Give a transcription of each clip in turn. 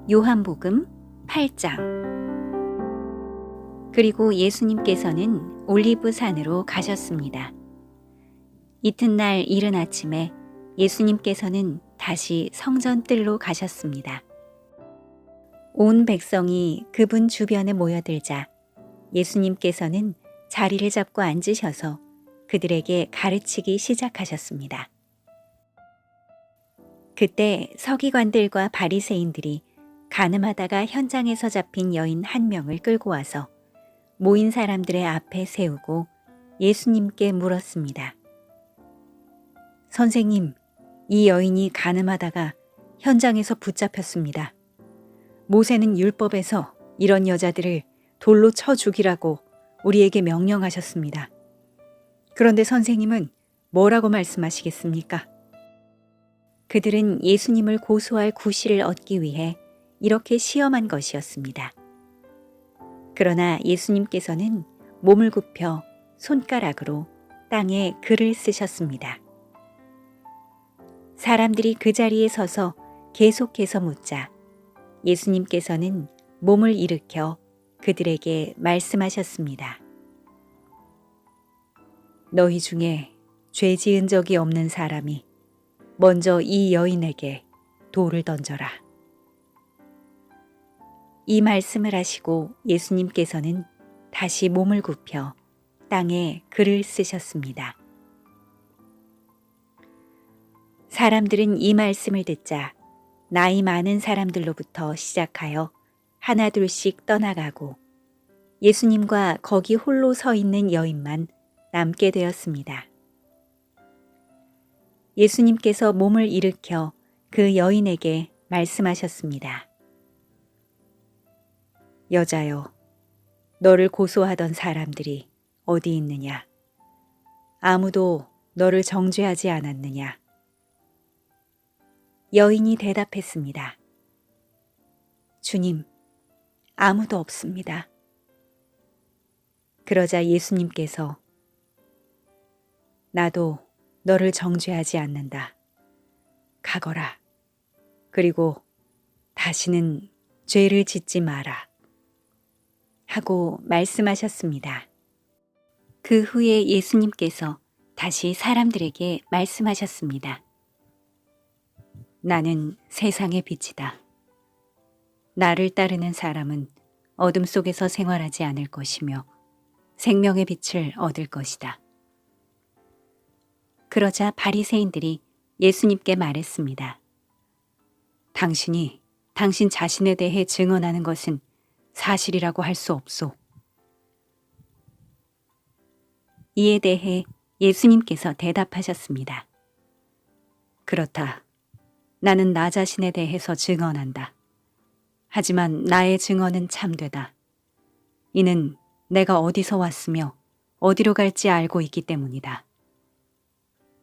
요한복음 8장. 그리고 예수님께서는 올리브 산으로 가셨습니다. 이튿날 이른 아침에 예수님께서는 다시 성전 뜰로 가셨습니다. 온 백성이 그분 주변에 모여들자 예수님께서는 자리를 잡고 앉으셔서 그들에게 가르치기 시작하셨습니다. 그때 서기관들과 바리새인들이 간음하다가 현장에서 잡힌 여인 한 명을 끌고 와서 모인 사람들의 앞에 세우고 예수님께 물었습니다. 선생님, 이 여인이 간음하다가 현장에서 붙잡혔습니다. 모세는 율법에서 이런 여자들을 돌로 쳐 죽이라고 우리에게 명령하셨습니다. 그런데 선생님은 뭐라고 말씀하시겠습니까? 그들은 예수님을 고소할 구실을 얻기 위해 이렇게 시험한 것이었습니다. 그러나 예수님께서는 몸을 굽혀 손가락으로 땅에 글을 쓰셨습니다. 사람들이 그 자리에 서서 계속해서 묻자 예수님께서는 몸을 일으켜 그들에게 말씀하셨습니다. 너희 중에 죄 지은 적이 없는 사람이 먼저 이 여인에게 돌을 던져라. 이 말씀을 하시고 예수님께서는 다시 몸을 굽혀 땅에 글을 쓰셨습니다. 사람들은 이 말씀을 듣자 나이 많은 사람들로부터 시작하여 하나둘씩 떠나가고 예수님과 거기 홀로 서 있는 여인만 남게 되었습니다. 예수님께서 몸을 일으켜 그 여인에게 말씀하셨습니다. 여자여, 너를 고소하던 사람들이 어디 있느냐? 아무도 너를 정죄하지 않았느냐? 여인이 대답했습니다. 주님, 아무도 없습니다. 그러자 예수님께서 나도 너를 정죄하지 않는다. 가거라. 그리고 다시는 죄를 짓지 마라. 하고 말씀하셨습니다. 그 후에 예수님께서 다시 사람들에게 말씀하셨습니다. 나는 세상의 빛이다. 나를 따르는 사람은 어둠 속에서 생활하지 않을 것이며 생명의 빛을 얻을 것이다. 그러자 바리새인들이 예수님께 말했습니다. 당신이 당신 자신에 대해 증언하는 것은 사실이라고 할 수 없소. 이에 대해 예수님께서 대답하셨습니다. 그렇다. 나는 나 자신에 대해서 증언한다. 하지만 나의 증언은 참되다. 이는 내가 어디서 왔으며 어디로 갈지 알고 있기 때문이다.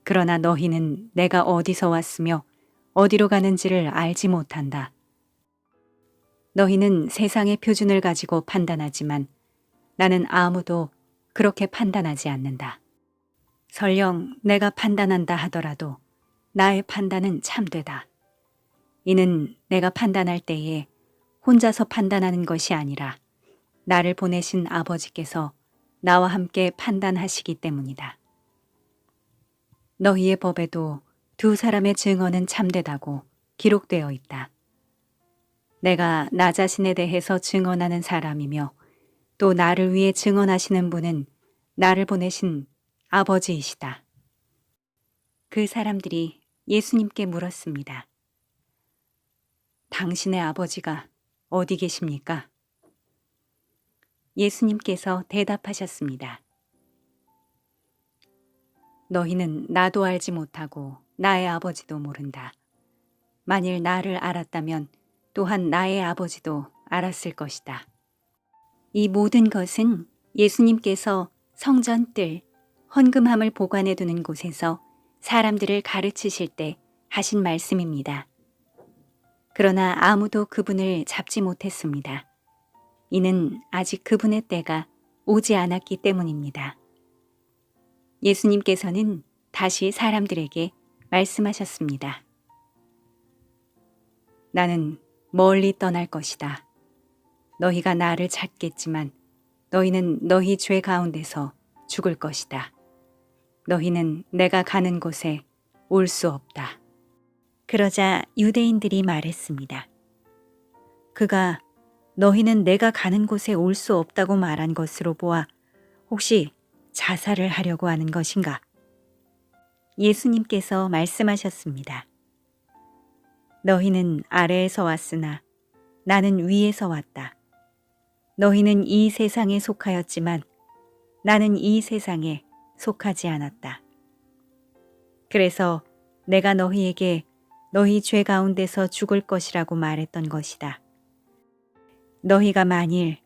그러나 너희는 내가 어디서 왔으며 어디로 가는지를 알지 못한다. 너희는 세상의 표준을 가지고 판단하지만 나는 아무도 그렇게 판단하지 않는다. 설령 내가 판단한다 하더라도 나의 판단은 참되다. 이는 내가 판단할 때에 혼자서 판단하는 것이 아니라 나를 보내신 아버지께서 나와 함께 판단하시기 때문이다. 너희의 법에도 두 사람의 증언은 참되다고 기록되어 있다. 내가 나 자신에 대해서 증언하는 사람이며 또 나를 위해 증언하시는 분은 나를 보내신 아버지이시다. 그 사람들이 예수님께 물었습니다. 당신의 아버지가 어디 계십니까? 예수님께서 대답하셨습니다. 너희는 나도 알지 못하고 나의 아버지도 모른다. 만일 나를 알았다면 또한 나의 아버지도 알았을 것이다. 이 모든 것은 예수님께서 성전 뜰, 헌금함을 보관해 두는 곳에서 사람들을 가르치실 때 하신 말씀입니다. 그러나 아무도 그분을 잡지 못했습니다. 이는 아직 그분의 때가 오지 않았기 때문입니다. 예수님께서는 다시 사람들에게 말씀하셨습니다. 나는 멀리 떠날 것이다. 너희가 나를 찾겠지만 너희는 너희 죄 가운데서 죽을 것이다. 너희는 내가 가는 곳에 올 수 없다. 그러자 유대인들이 말했습니다. 그가 너희는 내가 가는 곳에 올 수 없다고 말한 것으로 보아 혹시 자살을 하려고 하는 것인가? 예수님께서 말씀하셨습니다. 너희는 아래에서 왔으나 나는 위에서 왔다. 너희는 이 세상에 속하였지만 나는 이 세상에 속하지 않았다. 그래서 내가 너희에게 너희 죄 가운데서 죽을 것이라고 말했던 것이다. 너희가 만일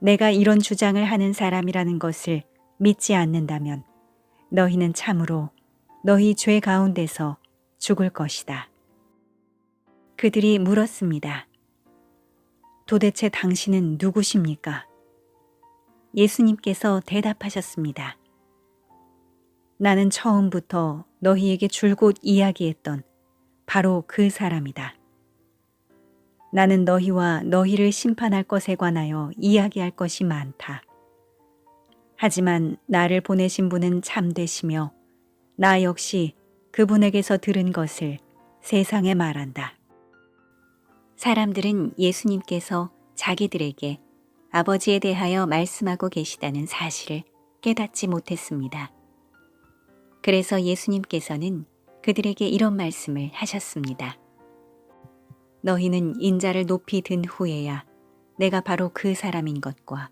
내가 이런 주장을 하는 사람이라는 것을 믿지 않는다면 너희는 참으로 너희 죄 가운데서 죽을 것이다. 그들이 물었습니다. 도대체 당신은 누구십니까? 예수님께서 대답하셨습니다. 나는 처음부터 너희에게 줄곧 이야기했던 바로 그 사람이다. 나는 너희와 너희를 심판할 것에 관하여 이야기할 것이 많다. 하지만 나를 보내신 분은 참되시며 나 역시 그분에게서 들은 것을 세상에 말한다. 사람들은 예수님께서 자기들에게 아버지에 대하여 말씀하고 계시다는 사실을 깨닫지 못했습니다. 그래서 예수님께서는 그들에게 이런 말씀을 하셨습니다. 너희는 인자를 높이 든 후에야 내가 바로 그 사람인 것과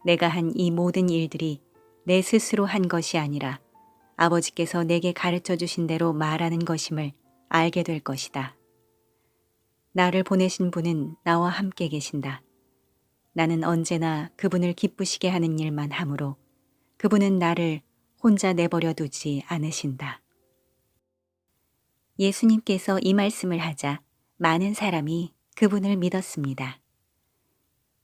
내가 한 이 모든 일들이 내 스스로 한 것이 아니라 아버지께서 내게 가르쳐 주신 대로 말하는 것임을 알게 될 것이다. 나를 보내신 분은 나와 함께 계신다. 나는 언제나 그분을 기쁘시게 하는 일만 하므로 그분은 나를 혼자 내버려 두지 않으신다. 예수님께서 이 말씀을 하자 많은 사람이 그분을 믿었습니다.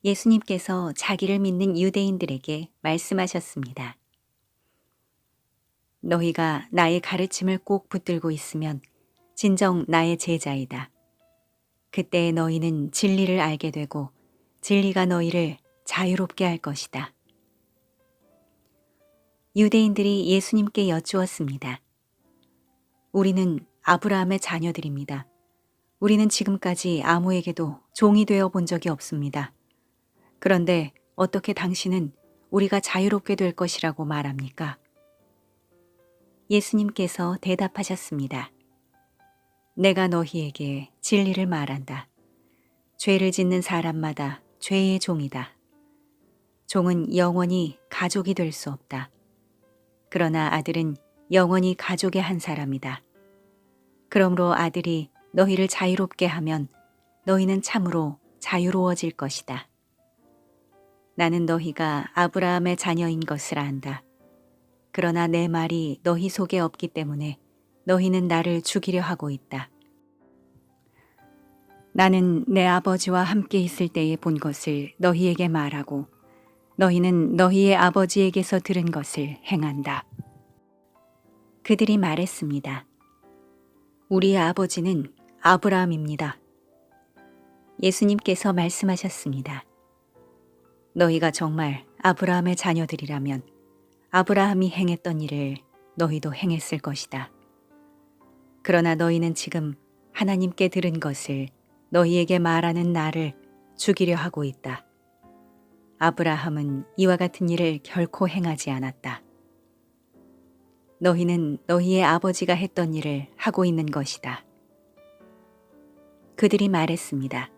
예수님께서 자기를 믿는 유대인들에게 말씀하셨습니다. 너희가 나의 가르침을 꼭 붙들고 있으면 진정 나의 제자이다. 그때 너희는 진리를 알게 되고 진리가 너희를 자유롭게 할 것이다. 유대인들이 예수님께 여쭈었습니다. 우리는 아브라함의 자녀들입니다. 우리는 지금까지 아무에게도 종이 되어 본 적이 없습니다. 그런데 어떻게 당신은 우리가 자유롭게 될 것이라고 말합니까? 예수님께서 대답하셨습니다. 내가 너희에게 진리를 말한다. 죄를 짓는 사람마다 죄의 종이다. 종은 영원히 가족이 될 수 없다. 그러나 아들은 영원히 가족의 한 사람이다. 그러므로 아들이 너희를 자유롭게 하면 너희는 참으로 자유로워질 것이다. 나는 너희가 아브라함의 자녀인 것을 안다. 그러나 내 말이 너희 속에 없기 때문에 너희는 나를 죽이려 하고 있다. 나는 내 아버지와 함께 있을 때에 본 것을 너희에게 말하고 너희는 너희의 아버지에게서 들은 것을 행한다. 그들이 말했습니다. 우리의 아버지는 아브라함입니다. 예수님께서 말씀하셨습니다. 너희가 정말 아브라함의 자녀들이라면 아브라함이 행했던 일을 너희도 행했을 것이다. 그러나 너희는 지금 하나님께 들은 것을 너희에게 말하는 나를 죽이려 하고 있다. 아브라함은 이와 같은 일을 결코 행하지 않았다. 너희는 너희의 아버지가 했던 일을 하고 있는 것이다. 그들이 말했습니다.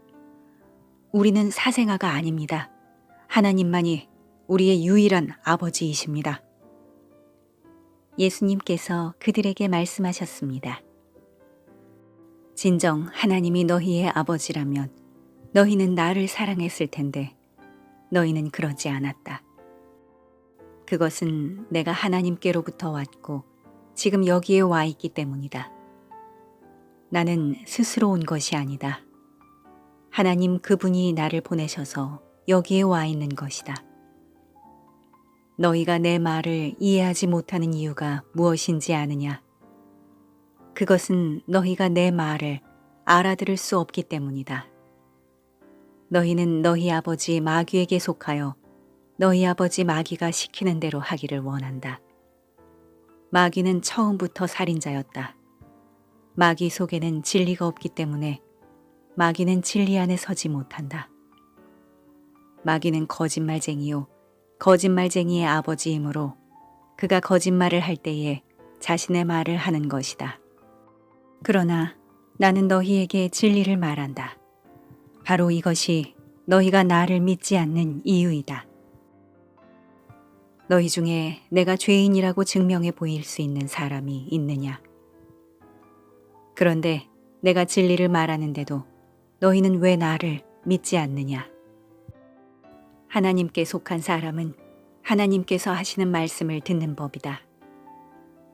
우리는 사생아가 아닙니다. 하나님만이 우리의 유일한 아버지이십니다. 예수님께서 그들에게 말씀하셨습니다. 진정 하나님이 너희의 아버지라면 너희는 나를 사랑했을 텐데 너희는 그러지 않았다. 그것은 내가 하나님께로부터 왔고 지금 여기에 와 있기 때문이다. 나는 스스로 온 것이 아니다. 하나님 그분이 나를 보내셔서 여기에 와 있는 것이다. 너희가 내 말을 이해하지 못하는 이유가 무엇인지 아느냐? 그것은 너희가 내 말을 알아들을 수 없기 때문이다. 너희는 너희 아버지 마귀에게 속하여 너희 아버지 마귀가 시키는 대로 하기를 원한다. 마귀는 처음부터 살인자였다. 마귀 속에는 진리가 없기 때문에 마귀는 진리 안에 서지 못한다. 마귀는 거짓말쟁이요 거짓말쟁이의 아버지이므로 그가 거짓말을 할 때에 자신의 말을 하는 것이다. 그러나 나는 너희에게 진리를 말한다. 바로 이것이 너희가 나를 믿지 않는 이유이다. 너희 중에 내가 죄인이라고 증명해 보일 수 있는 사람이 있느냐? 그런데 내가 진리를 말하는데도 너희는 왜 나를 믿지 않느냐? 하나님께 속한 사람은 하나님께서 하시는 말씀을 듣는 법이다.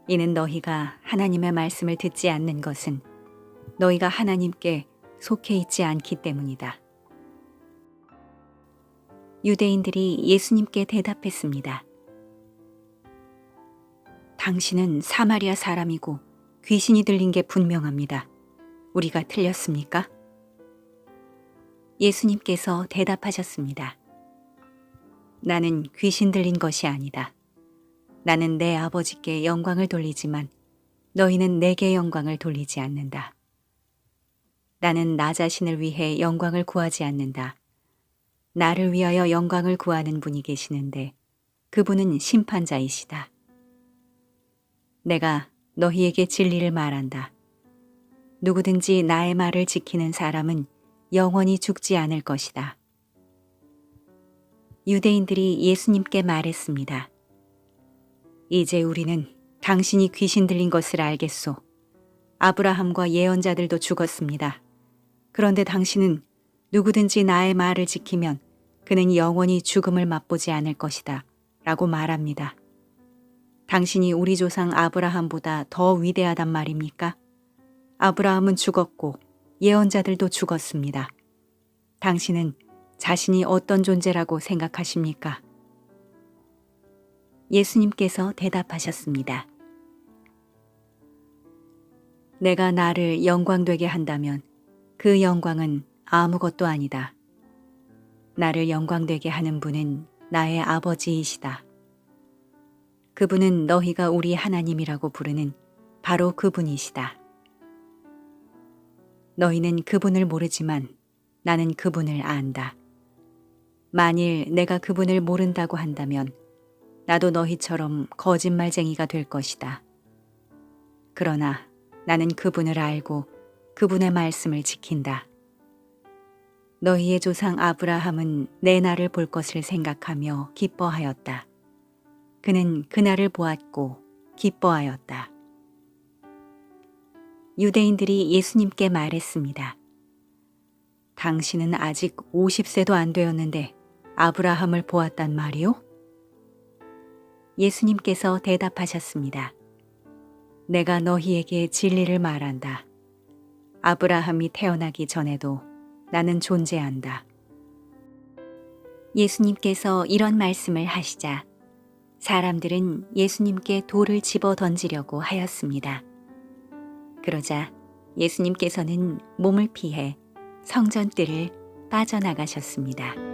이는 너희가 하나님의 말씀을 듣지 않는 것은 너희가 하나님께 속해 있지 않기 때문이다. 유대인들이 예수님께 대답했습니다. 당신은 사마리아 사람이고 귀신이 들린 게 분명합니다. 우리가 틀렸습니까? 예수님께서 대답하셨습니다. 나는 귀신 들린 것이 아니다. 나는 내 아버지께 영광을 돌리지만 너희는 내게 영광을 돌리지 않는다. 나는 나 자신을 위해 영광을 구하지 않는다. 나를 위하여 영광을 구하는 분이 계시는데 그분은 심판자이시다. 내가 너희에게 진리를 말한다. 누구든지 나의 말을 지키는 사람은 영원히 죽지 않을 것이다. 유대인들이 예수님께 말했습니다. 이제 우리는 당신이 귀신 들린 것을 알겠소. 아브라함과 예언자들도 죽었습니다. 그런데 당신은 누구든지 나의 말을 지키면 그는 영원히 죽음을 맛보지 않을 것이다. 라고 말합니다. 당신이 우리 조상 아브라함보다 더 위대하단 말입니까? 아브라함은 죽었고 예언자들도 죽었습니다. 당신은 자신이 어떤 존재라고 생각하십니까? 예수님께서 대답하셨습니다. 내가 나를 영광되게 한다면 그 영광은 아무것도 아니다. 나를 영광되게 하는 분은 나의 아버지이시다. 그분은 너희가 우리 하나님이라고 부르는 바로 그분이시다. 너희는 그분을 모르지만 나는 그분을 안다. 만일 내가 그분을 모른다고 한다면 나도 너희처럼 거짓말쟁이가 될 것이다. 그러나 나는 그분을 알고 그분의 말씀을 지킨다. 너희의 조상 아브라함은 내 날을 볼 것을 생각하며 기뻐하였다. 그는 그날을 보았고 기뻐하였다. 유대인들이 예수님께 말했습니다. 당신은 아직 50세도 안 되었는데 아브라함을 보았단 말이오? 예수님께서 대답하셨습니다. 내가 너희에게 진리를 말한다. 아브라함이 태어나기 전에도 나는 존재한다. 예수님께서 이런 말씀을 하시자 사람들은 예수님께 돌을 집어 던지려고 하였습니다. 그러자 예수님께서는 몸을 피해 성전 뜰을 빠져나가셨습니다.